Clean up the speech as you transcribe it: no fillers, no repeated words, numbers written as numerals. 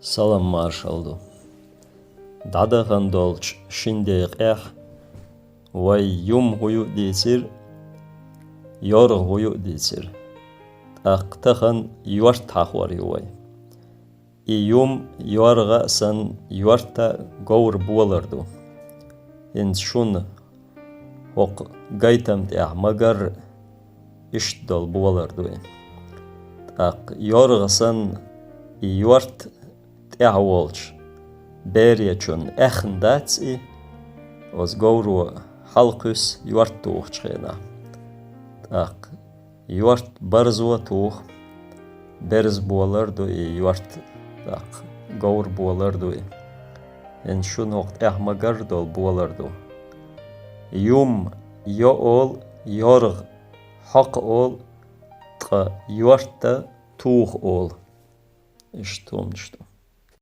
Salam Marshalldu. Dadagan dolch shindeq way yum huyu disir, yor huyu disir. Aqtahan yuart haqwar yuway. Yum yorga san yuarta gaur buolardu. In shun hoq gaitam magar ishdol buolardu. Yorga san yuart Walch Berjachun Echendatsi was Gouru Halkus Yuartuchena. Tak Yuart Barzo tuch Berz Bolardo Yuart tak Gour Bolardo en Shunocht Magardol Bolardo. Yum Yool Yorg Haq all Yuarta tuch all. Ist